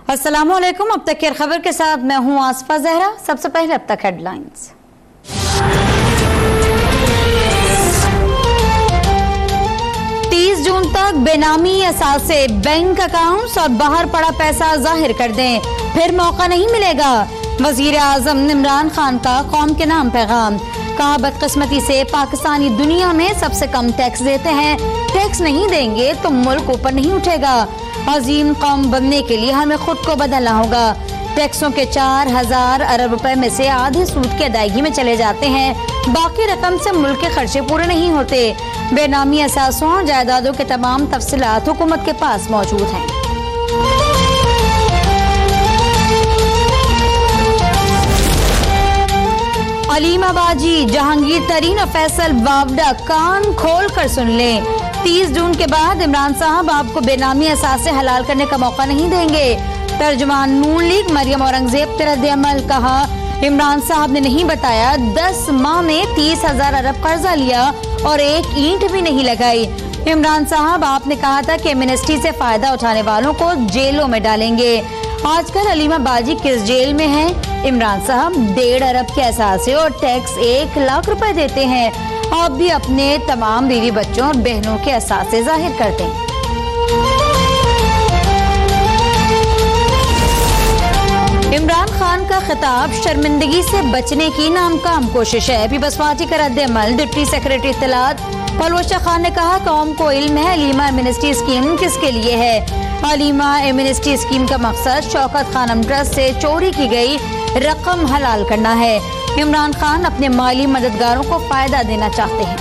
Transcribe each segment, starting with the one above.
अस्सलामुअलैकुम। अब तक की खबर के साथ मैं हूं आसफा जहरा। सबसे पहले अब तक हेडलाइंस। 30 जून तक बेनामी असासे बैंक अकाउंट्स और बाहर पड़ा पैसा जाहिर कर दें, फिर मौका नहीं मिलेगा। वजीर आजम इमरान खान का कौम के नाम पैगाम। कहा, बदकिस्मती से पाकिस्तानी दुनिया में सबसे कम टैक्स देते हैं, टैक्स नहीं देंगे तो मुल्क ऊपर नहीं उठेगा। अजीम कौम बनने के लिए हमें खुद को बदलना होगा। टैक्सों के 4000 अरब रुपए में से आधे सूद की अदायगी में चले जाते हैं, बाकी रकम से मुल्क के खर्चे पूरे नहीं होते। बेनामी असासों और जायदादों के तमाम तफसीलात हुकूमत के पास मौजूद हैं। अलीमा बाजी, जहांगीर तरीन और फैसल बावडा कान खोल कर सुन लें। 30 जून के बाद इमरान साहब आपको बेनामी असास से हलाल करने का मौका नहीं देंगे। तर्जुमान नून लीग मरियम औरंगजेब के रद्द-ए-अमल। कहा, इमरान साहब ने नहीं बताया 10 माह में 30,000 अरब कर्जा लिया और एक ईंट भी नहीं लगाई। इमरान साहब, आपने कहा था कि एमनेस्टी से फायदा उठाने वालों को जेलों में डालेंगे। आजकल अलीमा बाजी किस जेल में है? इमरान साहब 1.5 अरब के असासे और टैक्स 1 लाख रुपए देते हैं। आप भी अपने तमाम बीवी बच्चों और बहनों के असासे जाहिर करते हैं। इमरान खान का खिताब शर्मिंदगी से बचने की नाकाम कोशिश है। पीपल्स पार्टी का रद्द-ए-अमल। डिप्टी सेक्रेटरी इत्तलात पलवशा खान ने कहा, कौम को इल्म है अलीमा एमनेस्टी स्कीम किसके लिए है। अलीमा एमनेस्टी स्कीम का मकसद शौकत खानम ट्रस्ट से चोरी की गई रकम हलाल करना है। इमरान खान अपने माली मददगारों को फायदा देना चाहते हैं।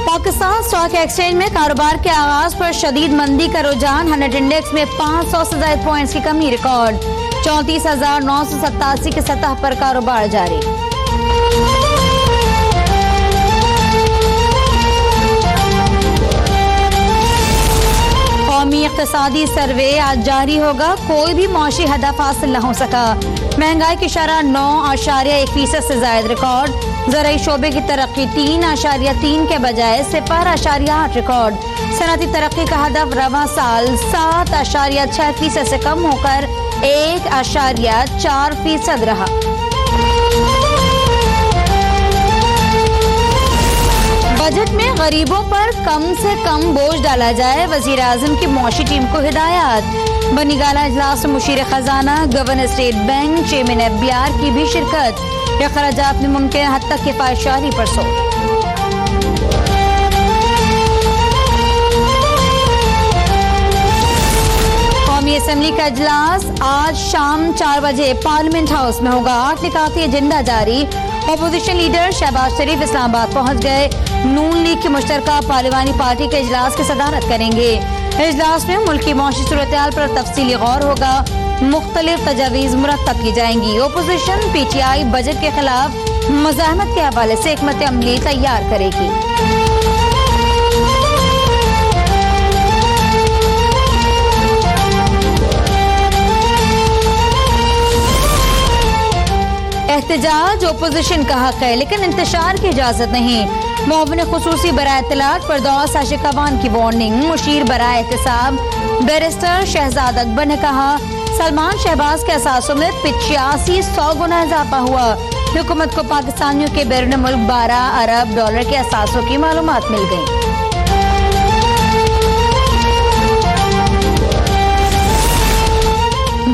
पाकिस्तान स्टॉक एक्सचेंज में कारोबार के आगाज पर शदीद मंदी का रुझान। 100 इंडेक्स में 500 से ज्यादा पॉइंट्स की कमी रिकॉर्ड। 34,987 की सतह पर कारोबार जारी। कौमी इक़्तिसादी सर्वे आज जारी होगा। कोई भी मौशी हदफ हासिल न हो सका। महंगाई की शरह 9.1% से ज्यादा रिकॉर्ड। ज़राई शोबे की तरक्की 3.3 के बजाय 0.8 रिकॉर्ड। सनअती तरक्की का हदफ रवां साल 7.6% से कम होकर 1.4% रहा। बजट में गरीबों पर कम से कम बोझ डाला जाए, वजीर आजम की मौशी टीम को हिदायत। बनी गाला इजलास में मुशीर खजाना, governor state bank, chairman FBR की भी शिरकत। अखराजात में मुमकिन हद तक किफायतशारी पर जोर। कौमी असम्बली का इजलास आज शाम 4 बजे पार्लियामेंट हाउस में होगा। 8 निकाती एजेंडा जारी। अपोजिशन लीडर शहबाज शरीफ इस्लामाबाद पहुंच गए। नून लीग की मुश्तरका पार्लिमानी पार्टी के इजलास की सदारत करेंगे। इजलास में मुल्क की मौशी सूरत-ए-हाल पर तफसीली गौर होगा। मुख्तलिफ तजावीज़ मुरतब की जाएंगी। अपोजिशन PTI बजट के खिलाफ मज़ाहमत के हवाले से हिकमत अमली तैयार करेगी। एहतजाज ओपोजिशन का हक है, लेकिन इंतशार की इजाजत नहीं। मुआविन खुसूसी बराए इत्तलात फरदौस आशिकवान की वार्निंग। मुशीर बराए एहतसाब बैरिस्टर शहजाद अकबर ने कहा, सलमान शहबाज के असासों में 8500 गुना इजाफा हुआ। हुकूमत को पाकिस्तानियों के बैरून मुल्क 12 अरब डॉलर के असासों की मालूमात मिल गई।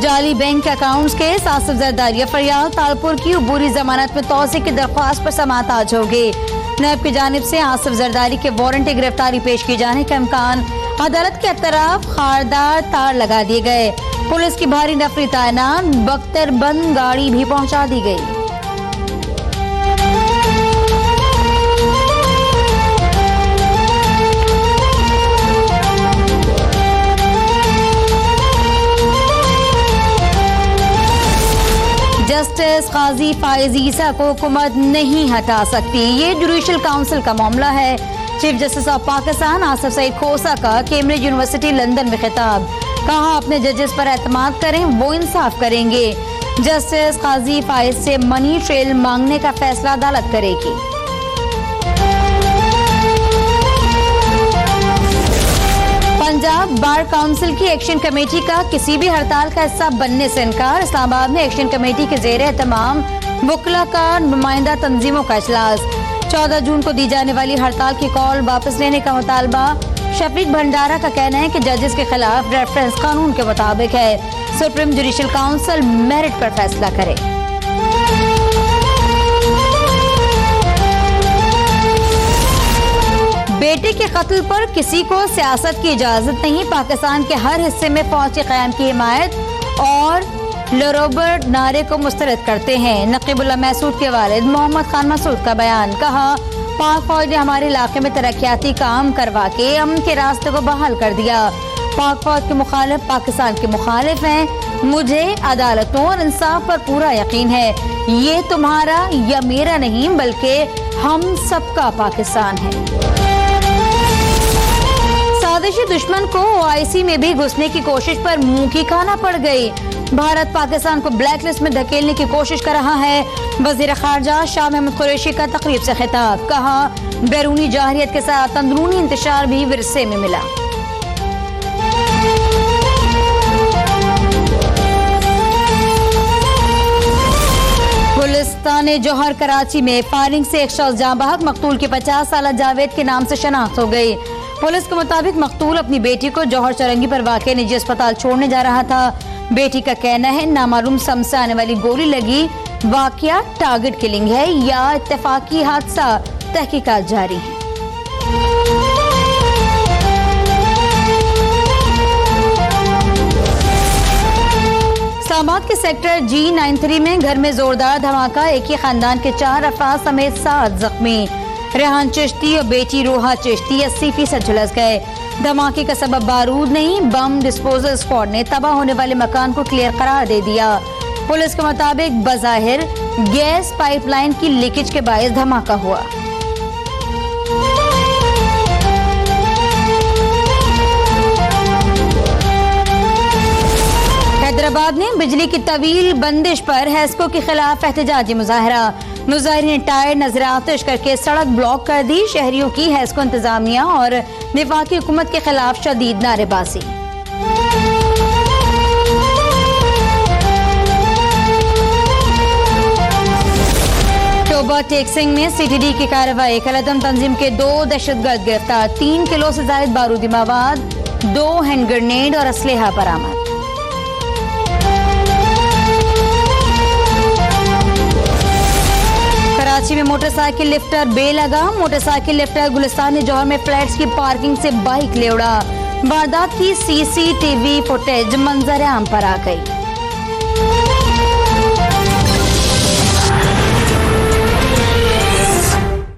जाली बैंक अकाउंट्स के आसिफ जरदारी फरियाद। तालपुर की अबूरी जमानत में तौसी की दरख्वास्त पर समाअत आज होगी। नैब की जानिब से आसिफ जरदारी के वारंटी गिरफ्तारी पेश किए जाने का इम्कान। अदालत के अतराफ खारदार तार लगा दिए गए। पुलिस की भारी नफरी तैनात। बख्तरबंद गाड़ी भी पहुंचा दी गई। जस्टिस काजी फाइज ईसा को हुकूमत नहीं हटा सकती। ये जुडिशल काउंसिल का मामला है। Chief justice of Pakistan Asif Saeed Khosa का कैम्ब्रिज यूनिवर्सिटी लंदन में खिताब। कहा, अपने जजेस पर एतमाद करें, वो इंसाफ करेंगे। जस्टिस काजी फाइज से मनी ट्रेल मांगने का फैसला अदालत करेगी। बार काउंसिल की एक्शन कमेटी का किसी भी हड़ताल का हिस्सा बनने से इनकार। इस्लामाबाद में एक्शन कमेटी के जेर एहतमाम वकला का नुमाइंदा तंजीमों का इजलास। 14 जून को दी जाने वाली हड़ताल की कॉल वापस लेने का मुतालबा। शफीक भंडारा का कहना है कि जजेस के खिलाफ रेफरेंस कानून के मुताबिक है। सुप्रीम जुडिशल काउंसिल मेरिट पर फैसला करे। बेटे के कत्ल पर किसी को सियासत की इजाजत नहीं। पाकिस्तान के हर हिस्से में फौज के क़याम की हिमायत और लरोबर्ट नारे को मुस्तरद करते हैं। नकीबुल्लाह महसूद के वालिद मोहम्मद खान महसूद का बयान। कहा, पाक फौज ने हमारे इलाके में तरक्याती काम करवा के अमन के रास्ते को बहाल कर दिया। पाक फौज के मुखालिफ पाकिस्तान के मुखालिफ हैं। मुझे अदालतों और इंसाफ पर पूरा यकीन है। ये तुम्हारा या मेरा नहीं बल्कि हम सबका पाकिस्तान है। साजिशी दुश्मन को OIC में भी घुसने की कोशिश पर मुंह की खाना पड़ गई। भारत पाकिस्तान को ब्लैक लिस्ट में धकेलने की कोशिश कर रहा है। वजीर खारजा शाह महमूद कुरैशी का तकरीब से खिताब। कहा, बैरूनी जाहिरियत के साथ अंदरूनी इंतशार भी विरसे में मिला। पुलिस जौहर कराची में फायरिंग से एक शख्स जाँ बहक। मकतूल की 50 साल जावेद के नाम से शनाख्त हो गई। पुलिस के मुताबिक मकतूल अपनी बेटी को जौहर चरंगी पर वाक़े निजी अस्पताल छोड़ने जा रहा था। बेटी का कहना है नामालूम सम से आने वाली गोली लगी। वाक़या टारगेट किलिंग है या इत्तेफाकी हादसा, तहकीकात जारी है। इस्लामाबाद के सेक्टर G93 में घर में जोरदार धमाका। एक ही खानदान के 4 अफराद समेत 7 जख्मी। रेहान चिश्ती और बेटी रोहा चिश्ती 80% झुलस गए। धमाके का सबब बारूद नहीं, बम डिस्पोजल स्क्वाड ने तबाह होने वाले मकान को क्लियर करार दे दिया। पुलिस के मुताबिक बज़ाहिर गैस पाइपलाइन की लीकेज के बायस धमाका हुआ। हैदराबाद में बिजली की तवील बंदिश पर हैस्को के खिलाफ एहतजाजी मुजाहरा। मुजाहिरीन ने टायर नजर आतिश करके सड़क ब्लॉक कर दी। शहरियों की हैस्को इंतजामिया और वफाकी हुकूमत के खिलाफ शदीद नारेबाजी। टोबा टेक्सिंग में CTD की कार्रवाई। कलअदम तंजीम के 2 दहशतगर्द गिरफ्तार। 3 किलो से ज्यादा बारूदी मवाद, 2 हैंड ग्रेनेड और असलहा बरामद। कराची में मोटरसाइकिल लिफ्टर बेलगाम। मोटरसाइकिल लिफ्टर गुलिस्तान जौहर में फ्लैट्स की पार्किंग से बाइक ले उड़ा। वारदात की CCTV फुटेज मंजर आम पर आ गई।